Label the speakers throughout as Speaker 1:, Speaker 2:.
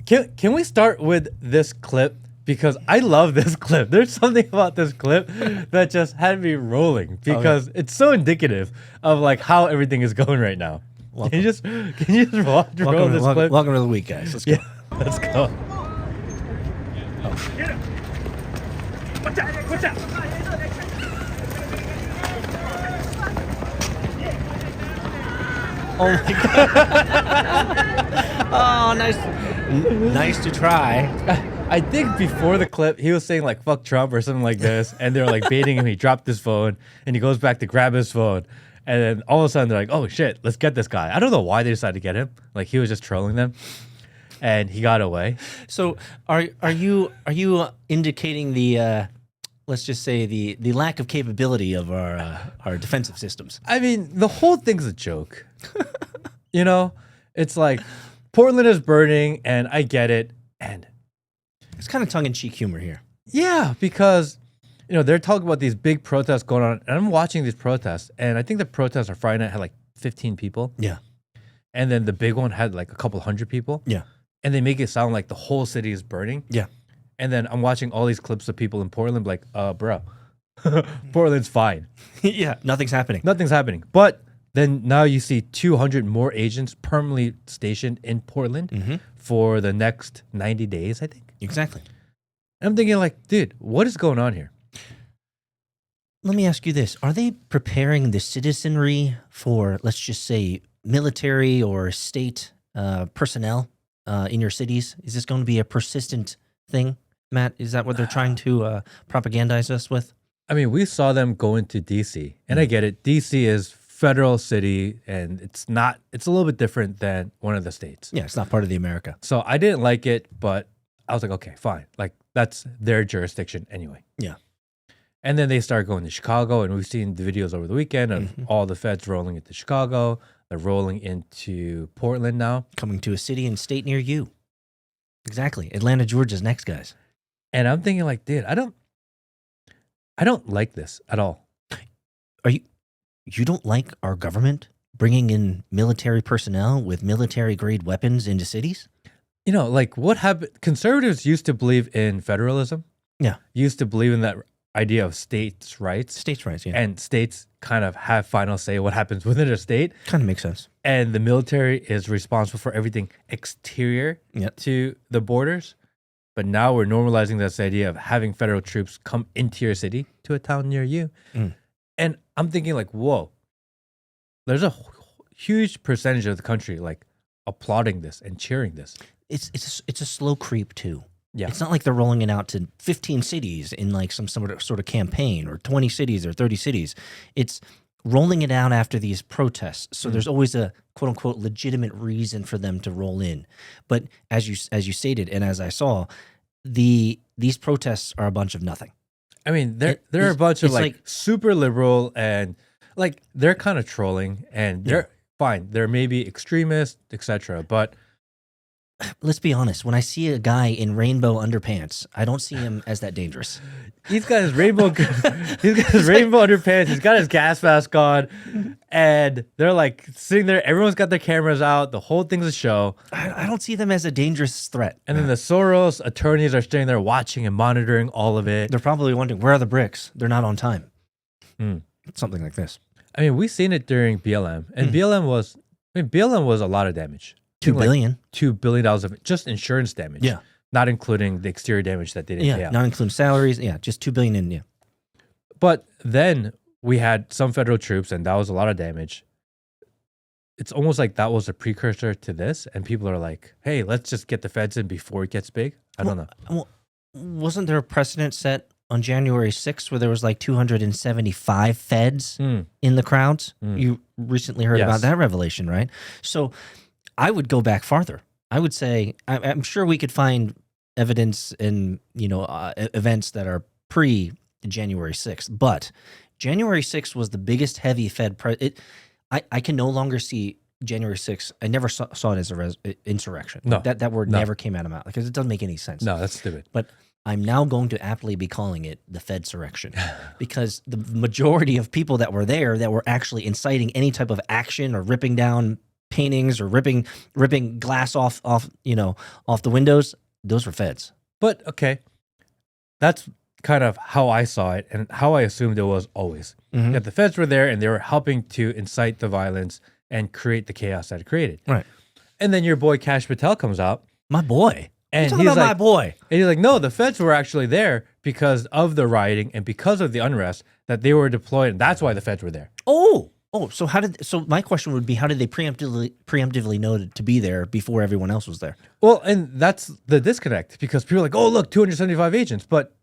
Speaker 1: Can we start with this clip? Because I love this clip. There's something about this clip that just had me rolling because it's so indicative of like how everything is going right now. Can you just roll this clip?
Speaker 2: Welcome to the week, guys. Let's go.
Speaker 1: Yeah, let's go.
Speaker 2: Oh my god! Oh, nice to try.
Speaker 1: I think before the clip, he was saying like "fuck Trump" or something like this, and they're like baiting him. He dropped his phone, and he goes back to grab his phone, and then all of a sudden they're like, "Oh shit, let's get this guy." I don't know why they decided to get him. Like he was just trolling them, and he got away.
Speaker 2: So are you indicating the let's just say the lack of capability of our defensive systems?
Speaker 1: I mean, the whole thing's a joke. You know, it's like Portland is burning, and I get it, and
Speaker 2: it's kind of tongue-in-cheek humor here.
Speaker 1: Yeah, because they're talking about these big protests going on, and I'm watching these protests, and I think the protests on Friday night had like 15 people.
Speaker 2: Yeah,
Speaker 1: and then the big one had like a couple hundred people.
Speaker 2: Yeah,
Speaker 1: and they make it sound like the whole city is burning.
Speaker 2: Yeah,
Speaker 1: and then I'm watching all these clips of people in Portland, like, bro, Portland's fine.
Speaker 2: Yeah, nothing's happening.
Speaker 1: Nothing's happening, but then now you see 200 more agents permanently stationed in Portland for the next 90 days, I think.
Speaker 2: Exactly.
Speaker 1: I'm thinking like, dude, what is going on here?
Speaker 2: Let me ask you this. Are they preparing the citizenry for, let's just say, military or state personnel in your cities? Is this going to be a persistent thing, Matt? Is that what they're trying to propagandize us with?
Speaker 1: I mean, we saw them go into D.C., and I get it. D.C. is federal city, and it's a little bit different than one of the states.
Speaker 2: Yeah, it's not part of the America.
Speaker 1: So I didn't like it, but I was like, okay, fine. Like, that's their jurisdiction anyway.
Speaker 2: Yeah.
Speaker 1: And then they start going to Chicago, and we've seen the videos over the weekend of all the feds rolling into Chicago. They're rolling into Portland now.
Speaker 2: Coming to a city and state near you. Exactly. Atlanta, Georgia's next, guys.
Speaker 1: And I'm thinking like, dude, I don't like this at all.
Speaker 2: You don't like our government bringing in military personnel with military-grade weapons into cities?
Speaker 1: Like what happened? Conservatives used to believe in federalism.
Speaker 2: Yeah.
Speaker 1: Used to believe in that idea of states' rights.
Speaker 2: States' rights, yeah.
Speaker 1: And states kind of have final say what happens within a state.
Speaker 2: Kind of makes sense.
Speaker 1: And the military is responsible for everything exterior to the borders. But now we're normalizing this idea of having federal troops come into your city, to a town near you. And I'm thinking like, whoa, there's a huge percentage of the country like applauding this and cheering this.
Speaker 2: It's a slow creep too.
Speaker 1: Yeah.
Speaker 2: It's not like they're rolling it out to 15 cities in like some sort of campaign, or 20 cities or 30 cities. It's rolling it out after these protests. So there's always a quote unquote legitimate reason for them to roll in. But as you stated, and as I saw, these protests are a bunch of nothing.
Speaker 1: I mean, they're a bunch of like super liberal, and like they're kind of trolling, and they're fine. They're maybe extremists, etc. But
Speaker 2: let's be honest. When I see a guy in rainbow underpants, I don't see him as that dangerous.
Speaker 1: He's got his rainbow underpants. He's got his gas mask on, and they're like sitting there. Everyone's got their cameras out. The whole thing's a show.
Speaker 2: I don't see them as a dangerous threat.
Speaker 1: And then the Soros attorneys are sitting there watching and monitoring all of it.
Speaker 2: They're probably wondering, where are the bricks? They're not on time. Something like this.
Speaker 1: I mean, we've seen it during BLM, and BLM was a lot of damage.
Speaker 2: $2 billion.
Speaker 1: $2 billion of just insurance damage.
Speaker 2: Yeah.
Speaker 1: Not including the exterior damage that they didn't pay out.
Speaker 2: Not including salaries. Yeah, just $2 billion in,
Speaker 1: But then we had some federal troops, and that was a lot of damage. It's almost like that was a precursor to this, and people are like, hey, let's just get the feds in before it gets big. I don't know.
Speaker 2: Well, wasn't there a precedent set on January 6th where there was like 275 feds in the crowds? You recently heard about that revelation, right? So I would go back farther. I would say, I'm sure we could find evidence in, events that are pre-January 6th, but January 6th was the biggest heavy Fed. I can no longer see January 6th. I never saw it as an insurrection.
Speaker 1: No.
Speaker 2: That word never came out of my mouth because it doesn't make any sense.
Speaker 1: No, that's stupid.
Speaker 2: But I'm now going to aptly be calling it the Fedsurrection because the majority of people that were there that were actually inciting any type of action or ripping down paintings or ripping glass off off the windows, those were feds.
Speaker 1: But okay, that's kind of how I saw it and how I assumed it was always.
Speaker 2: Mm-hmm.
Speaker 1: That the feds were there and they were helping to incite the violence and create the chaos that it created.
Speaker 2: Right.
Speaker 1: And then your boy Kash Patel comes out.
Speaker 2: My boy.
Speaker 1: And
Speaker 2: he's like, my boy.
Speaker 1: And he's like, no, the feds were actually there because of the rioting and because of the unrest that they were deployed. And that's why the feds were there.
Speaker 2: Oh, so my question would be, how did they preemptively know to be there before everyone else was there?
Speaker 1: Well, and that's the disconnect because people are like, oh, look, 275 agents. But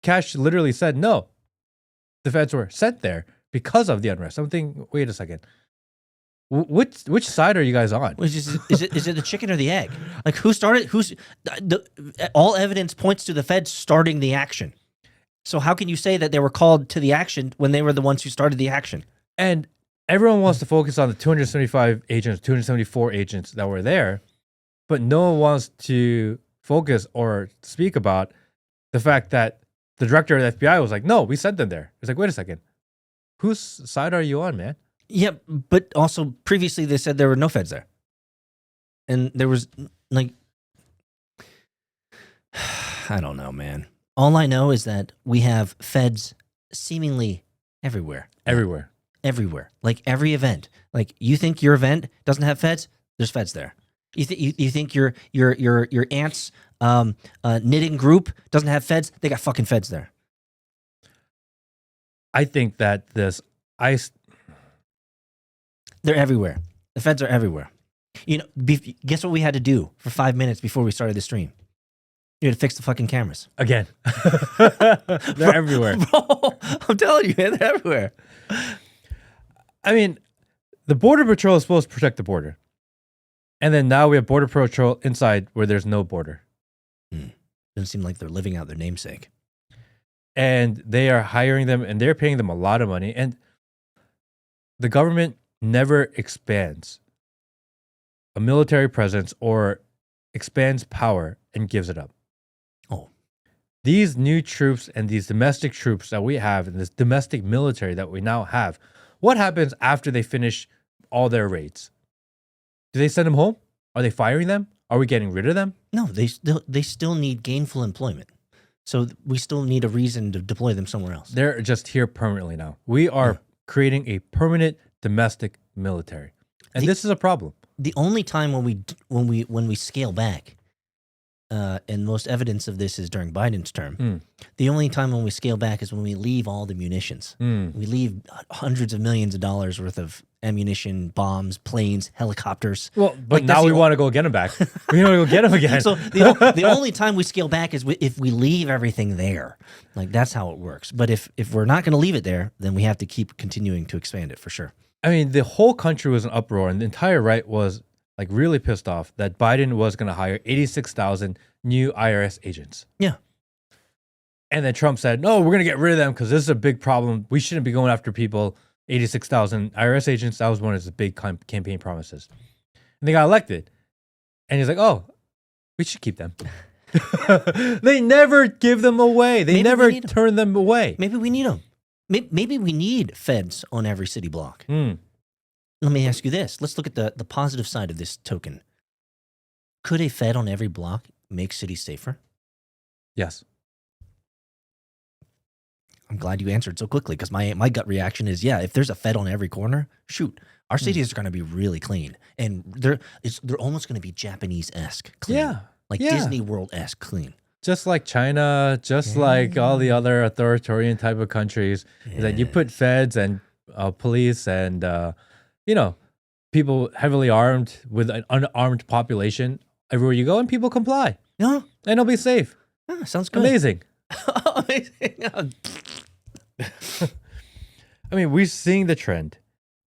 Speaker 1: Kash literally said, no, the feds were sent there because of the unrest. I'm thinking, wait a second. Which side are you guys on?
Speaker 2: Is it the chicken or the egg? Like, who started? All evidence points to the feds starting the action. So how can you say that they were called to the action when they were the ones who started the action?
Speaker 1: And everyone wants to focus on the 275 agents, 274 agents that were there, but no one wants to focus or speak about the fact that the director of the FBI was like, no, we sent them there. It's like, wait a second. Whose side are you on, man?
Speaker 2: Yeah, but also previously they said there were no feds there. And there was, like, I don't know, man. All I know is that we have feds seemingly everywhere.
Speaker 1: Everywhere.
Speaker 2: Everywhere. Like, every event. Like, you think your event doesn't have feds? There's feds there. You think your aunt's knitting group doesn't have feds? They got fucking feds there.
Speaker 1: I think that this ICE...
Speaker 2: They're everywhere. The feds are everywhere. You know, guess what we had to do for 5 minutes before we started the stream? You had to fix the fucking cameras.
Speaker 1: Again. They're everywhere.
Speaker 2: Bro, I'm telling you, man, they're everywhere.
Speaker 1: I mean, the Border Patrol is supposed to protect the border. And then now we have Border Patrol inside where there's no border.
Speaker 2: Doesn't seem like they're living out their namesake.
Speaker 1: And they are hiring them and they're paying them a lot of money. And the government never expands a military presence or expands power and gives it up.
Speaker 2: Oh.
Speaker 1: These new troops and these domestic troops that we have and this domestic military that we now have, what happens after they finish all their raids? Do they send them home? Are they firing them? Are we getting rid of them?
Speaker 2: No, they still need gainful employment. So we still need a reason to deploy them somewhere else.
Speaker 1: They're just here permanently now. We are creating a permanent domestic military. And this is a problem.
Speaker 2: The only time when we scale back, and most evidence of this is during Biden's term, the only time when we scale back is when we leave all the munitions. We leave hundreds of millions of dollars worth of ammunition, bombs, planes, helicopters.
Speaker 1: Well, but like, now we want to go get them back. We want to go get them again.
Speaker 2: So the only time we scale back is if we leave everything there. Like, that's how it works. But if we're not going to leave it there, then we have to keep continuing to expand it for sure.
Speaker 1: I mean, the whole country was in uproar, and the entire right was like really pissed off that Biden was going to hire 86,000 new IRS agents.
Speaker 2: Yeah.
Speaker 1: And then Trump said, no, we're going to get rid of them because this is a big problem. We shouldn't be going after people. 86,000 IRS agents, that was one of his big campaign promises. And they got elected. And he's like, oh, we should keep them. They never give them away. They never turn them away.
Speaker 2: Maybe we need them. Maybe we need feds on every city block. Let me ask you this. Let's look at the positive side of this token. Could a fed on every block make cities safer?
Speaker 1: Yes.
Speaker 2: I'm glad you answered so quickly because my gut reaction is, yeah, if there's a fed on every corner, shoot, our cities are going to be really clean. And they're almost going to be Japanese-esque clean.
Speaker 1: Yeah.
Speaker 2: Like Disney World-esque clean.
Speaker 1: Just like China, just like all the other authoritarian type of countries, is that you put feds and police and, people heavily armed with an unarmed population everywhere you go, and people comply.
Speaker 2: Yeah.
Speaker 1: And it'll be safe.
Speaker 2: Yeah, sounds good.
Speaker 1: Amazing.
Speaker 2: Amazing.
Speaker 1: I mean, we're seeing the trend.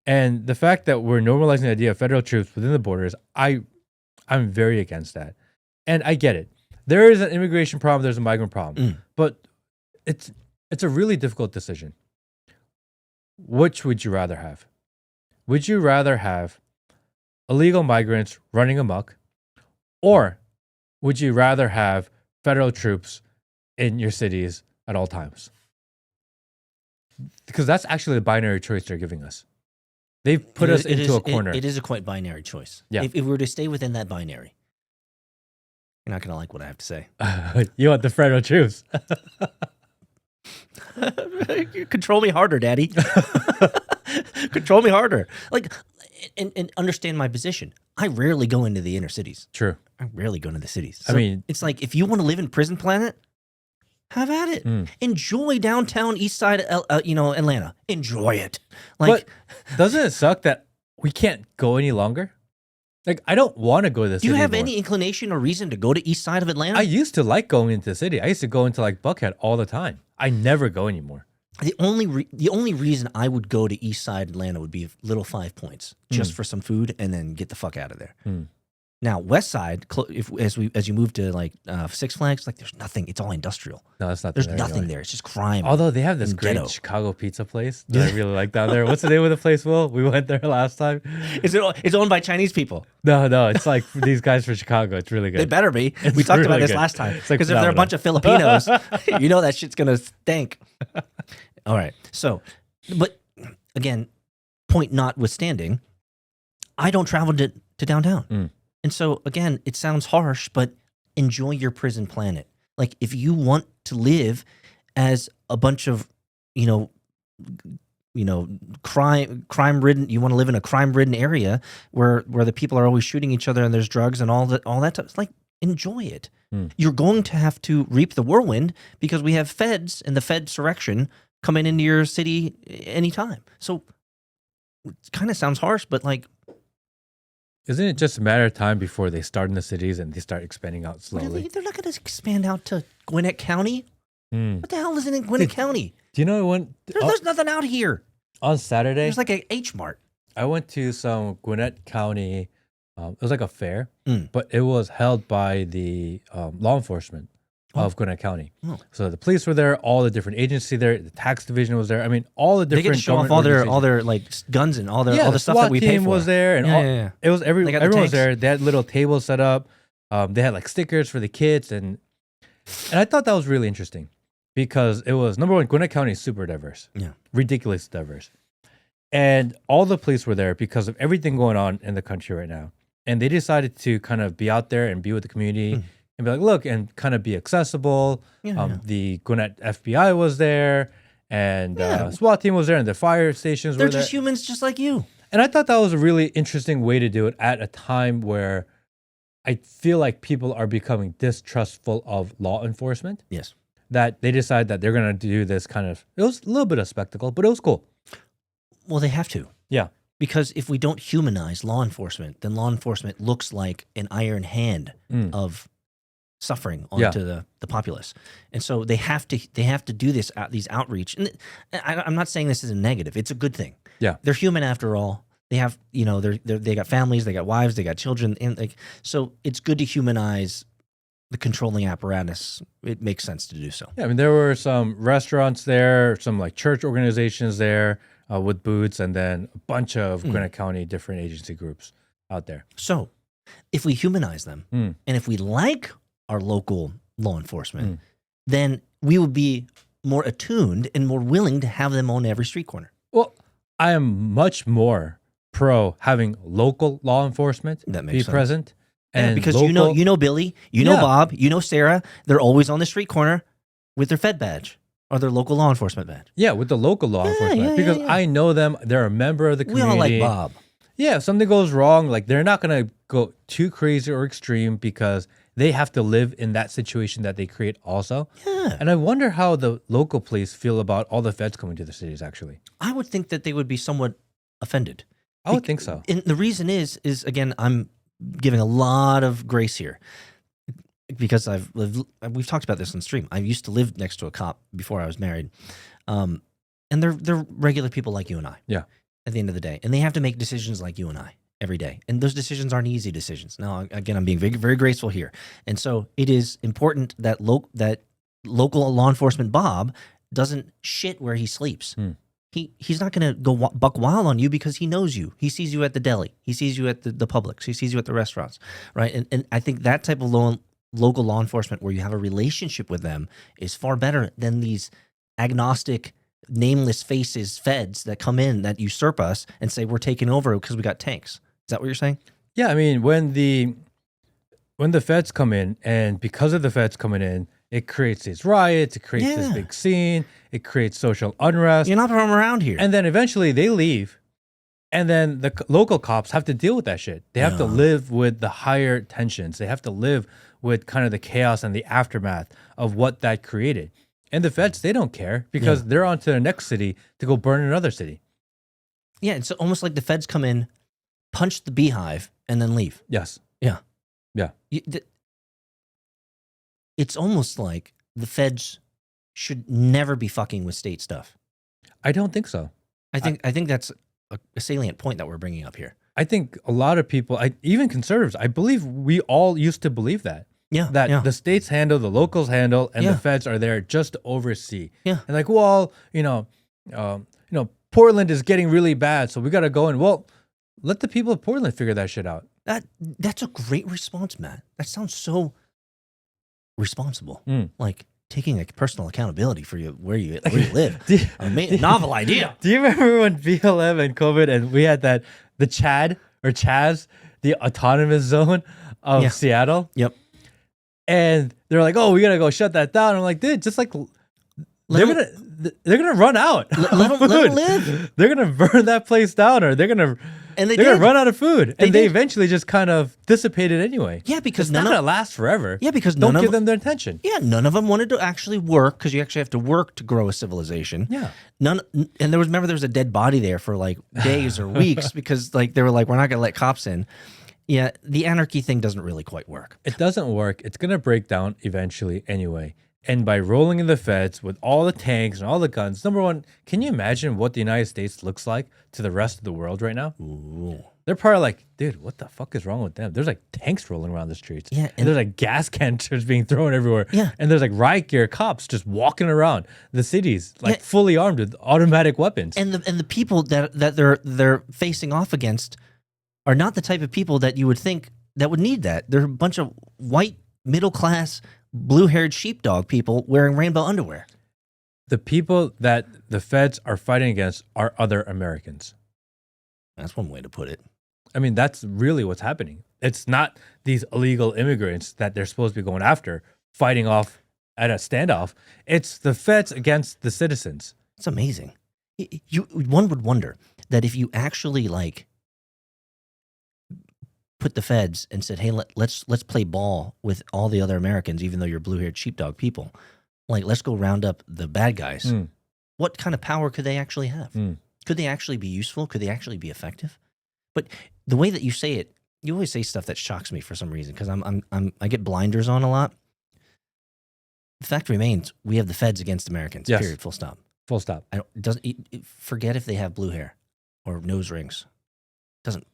Speaker 1: And the fact that we're normalizing the idea of federal troops within the borders, I'm very against that. And I get it. There is an immigration problem, there's a migrant problem. But it's a really difficult decision. Which would you rather have? Would you rather have illegal migrants running amok? Or would you rather have federal troops in your cities at all times? Because that's actually the binary choice they're giving us. They've put us into a corner.
Speaker 2: It is a quite binary choice.
Speaker 1: Yeah.
Speaker 2: If we were to stay within that binary, you're not going to like what I have to say.
Speaker 1: You want the federal troops.
Speaker 2: Control me harder, Daddy. Control me harder. Like, and understand my position. I rarely go into the inner cities.
Speaker 1: True.
Speaker 2: I rarely go into the cities.
Speaker 1: I mean,
Speaker 2: it's like, if you want to live in Prison Planet, have at it. Enjoy downtown East Side, Atlanta. Enjoy it. Like,
Speaker 1: but doesn't it suck that we can't go any longer? Like, I don't want to go to the city.
Speaker 2: Do you have
Speaker 1: anymore.
Speaker 2: any inclination or reason to go to East Side of Atlanta?
Speaker 1: I used to like going into the city. I used to go into like Buckhead all the time. I never go anymore.
Speaker 2: The only reason I would go to East Side Atlanta would be little 5 Points, just for some food, and then get the fuck out of there. Now, West Side, as you move to like Six Flags, like there's nothing. It's all industrial.
Speaker 1: No, it's not.
Speaker 2: There's nothing there. It's just crime.
Speaker 1: Although they have this great
Speaker 2: ghetto.
Speaker 1: Chicago pizza place that I really like down there. What's the name of the place, Will? We went there last time.
Speaker 2: It's owned by Chinese people.
Speaker 1: No, it's like these guys from Chicago. It's really good.
Speaker 2: They better be. We talked about this last time. Because if they're a bunch of Filipinos, you know that shit's gonna stink. All right. So, but again, point notwithstanding, I don't travel to downtown. And so, again, it sounds harsh, but enjoy your Prison Planet. Like, if you want to live as a bunch of, crime-ridden, you want to live in a crime-ridden area where the people are always shooting each other and there's drugs and all that stuff, it's like, enjoy it. You're going to have to reap the whirlwind because we have feds and the Fedsurrection coming into your city anytime. So, it kind of sounds harsh, but like,
Speaker 1: isn't it just a matter of time before they start in the cities and they start expanding out slowly?
Speaker 2: They're not going to expand out to Gwinnett County. What the hell is in Gwinnett County?
Speaker 1: Do you know when?
Speaker 2: There's nothing out here.
Speaker 1: On Saturday,
Speaker 2: there's like a H Mart.
Speaker 1: I went to some Gwinnett County. It was like a fair, but it was held by the law enforcement of Gwinnett County. So the police were there, all the different agencies there, the tax division was there. I mean, all the different.
Speaker 2: They get to show off all their like guns and all the stuff
Speaker 1: SWAT
Speaker 2: that we pay
Speaker 1: team
Speaker 2: for.
Speaker 1: Was there, and it was everyone was there. They had little tables set up. They had like stickers for the kids, and I thought that was really interesting because it was, number one, Gwinnett County is super diverse, ridiculous diverse, and all the police were there because of everything going on in the country right now, and they decided to kind of be out there and be with the community. And be like, look, and kind of be accessible. The Gwinnett FBI was there, and SWAT team was there, and the fire stations were there.
Speaker 2: They're just humans just like you.
Speaker 1: And I thought that was a really interesting way to do it at a time where I feel like people are becoming distrustful of law enforcement.
Speaker 2: Yes.
Speaker 1: That they decide that they're going to do this kind of, it was a little bit of spectacle, but it was cool.
Speaker 2: Well, they have to.
Speaker 1: Yeah.
Speaker 2: Because if we don't humanize law enforcement, then law enforcement looks like an iron hand of suffering onto the populace, and so they have to do this these outreach. And I'm not saying this is a negative; it's a good thing.
Speaker 1: Yeah,
Speaker 2: they're human after all. They have they got families, they got wives, they got children, and so it's good to humanize the controlling apparatus. It makes sense to do so.
Speaker 1: Yeah, I mean there were some restaurants there, some like church organizations there with booths, and then a bunch of Gwinnett County different agency groups out there.
Speaker 2: So if we humanize them, and if we like our local law enforcement, then we would be more attuned and more willing to have them on every street corner.
Speaker 1: Well, I am much more pro having local law enforcement be present.
Speaker 2: And because local, you know Billy, know Bob, Sarah, they're always on the street corner with their Fed badge or their local law enforcement badge.
Speaker 1: Yeah, with the local law enforcement. Because I know them, they're a member of the community.
Speaker 2: We all like Bob.
Speaker 1: Yeah, if something goes wrong, like they're not going to go too crazy or extreme because they have to live in that situation that they create also.
Speaker 2: Yeah.
Speaker 1: And I wonder how the local police feel about all the feds coming to the cities, actually.
Speaker 2: I would think that they would be somewhat offended.
Speaker 1: I would think so.
Speaker 2: And the reason is again, I'm giving a lot of grace here because we've talked about this on stream. I used to live next to a cop before I was married. And they're regular people like you and I.
Speaker 1: Yeah.
Speaker 2: At the end of the day. And they have to make decisions like you and I every day. And those decisions aren't easy decisions. Now, again, I'm being very, very graceful here. And so it is important that local law enforcement Bob doesn't shit where he sleeps. He's not going to go buck wild on you because he knows you. He sees you at the deli. He sees you at the Publix. He sees you at the restaurants, right? And I think that type of local law enforcement where you have a relationship with them is far better than these agnostic nameless faces feds that come in that usurp us and say we're taking over because we got tanks. Is that what you're saying?
Speaker 1: Yeah, I mean, when the feds come in, and because of the feds coming in, it creates these riots, it creates this big scene, it creates social unrest.
Speaker 2: You're not from around here.
Speaker 1: And then eventually they leave, and then the local cops have to deal with that shit. They have to live with the higher tensions. They have to live with kind of the chaos and the aftermath of what that created. And the feds, they don't care because they're on to the next city to go burn another city.
Speaker 2: Yeah, it's almost like the feds come in, punch the beehive, and then leave.
Speaker 1: Yes.
Speaker 2: Yeah.
Speaker 1: Yeah.
Speaker 2: It's almost like the feds should never be fucking with state stuff.
Speaker 1: I don't think so.
Speaker 2: I think that's a salient point that we're bringing up here.
Speaker 1: I think a lot of people, even conservatives, I believe we all used to believe that.
Speaker 2: Yeah.
Speaker 1: That the states handle, the locals handle, and the feds are there just to oversee.
Speaker 2: Yeah.
Speaker 1: And like, well, Portland is getting really bad, so we got to go and, well, let the people of Portland figure that shit out.
Speaker 2: That's a great response, Matt. That sounds so responsible. Like taking like personal accountability for where you live. Novel idea.
Speaker 1: Do you remember when BLM and COVID and we had the Chaz, the autonomous zone of Seattle?
Speaker 2: Yep.
Speaker 1: And they're like, "Oh, we gotta go shut that down." I'm like, "Dude, just like they're gonna run out.
Speaker 2: Let them live.
Speaker 1: They're gonna burn that place down, or they're gonna run out of food." And they eventually just kind of dissipated anyway.
Speaker 2: Yeah, because
Speaker 1: it's not gonna last forever.
Speaker 2: Yeah, because
Speaker 1: don't give them their attention.
Speaker 2: Yeah, none of them wanted to actually work because you actually have to work to grow a civilization.
Speaker 1: Yeah.
Speaker 2: And there was a dead body there for like days or weeks because like they were like, we're not gonna let cops in. Yeah, the anarchy thing doesn't really quite work.
Speaker 1: It doesn't work. It's going to break down eventually anyway. And by rolling in the feds with all the tanks and all the guns, number one, can you imagine what the United States looks like to the rest of the world right now?
Speaker 2: Ooh.
Speaker 1: They're probably like, dude, what the fuck is wrong with them? There's like tanks rolling around the streets.
Speaker 2: Yeah,
Speaker 1: and there's like gas canisters being thrown everywhere.
Speaker 2: Yeah.
Speaker 1: And there's like riot gear cops just walking around the cities, like fully armed with automatic weapons.
Speaker 2: And the people that they're facing off against are not the type of people that you would think that would need that. They're a bunch of white, middle-class, blue-haired sheepdog people wearing rainbow underwear.
Speaker 1: The people that the feds are fighting against are other Americans.
Speaker 2: That's one way to put it.
Speaker 1: I mean, that's really what's happening. It's not these illegal immigrants that they're supposed to be going after, fighting off at a standoff. It's the feds against the citizens.
Speaker 2: It's amazing. One would wonder that if you actually like put the feds and said, "Hey, let's play ball with all the other Americans, even though you're blue-haired sheepdog people. Like, let's go round up the bad guys." What kind of power could they actually have? Could they actually be useful? Could they actually be effective? But the way that you say it, you always say stuff that shocks me for some reason because I get blinders on a lot. The fact remains, we have the feds against Americans.
Speaker 1: Yes.
Speaker 2: Period. Full stop.
Speaker 1: Full stop.
Speaker 2: Forget if they have blue hair or nose rings. Doesn't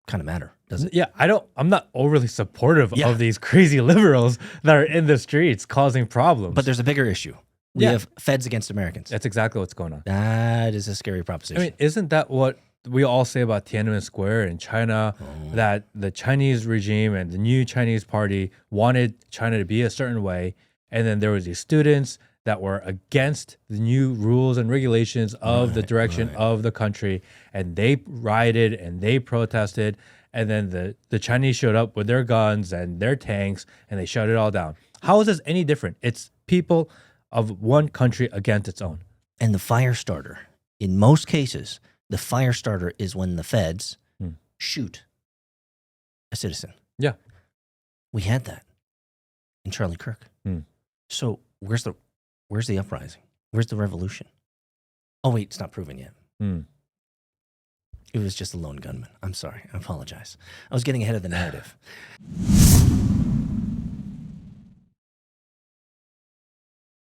Speaker 2: kind of matter, does it?
Speaker 1: Yeah, I'm not overly supportive of these crazy liberals that are in the streets causing problems.
Speaker 2: But there's a bigger issue. We have feds against Americans.
Speaker 1: That's exactly what's going on.
Speaker 2: That is a scary proposition.
Speaker 1: I mean, isn't that what we all say about Tiananmen Square in China, that the Chinese regime and the new Chinese party wanted China to be a certain way, and then there was these students that were against the new rules and regulations of the direction of the country, and they rioted and they protested, and then the Chinese showed up with their guns and their tanks, and they shut it all down. How is this any different? It's people of one country against its own.
Speaker 2: And the fire starter, in most cases, the fire starter is when the feds shoot a citizen.
Speaker 1: Yeah.
Speaker 2: We had that in Charlie Kirk. So where's the uprising? Where's the revolution? Oh, wait, it's not proven yet. It was just a lone gunman. I'm sorry. I apologize. I was getting ahead of the narrative.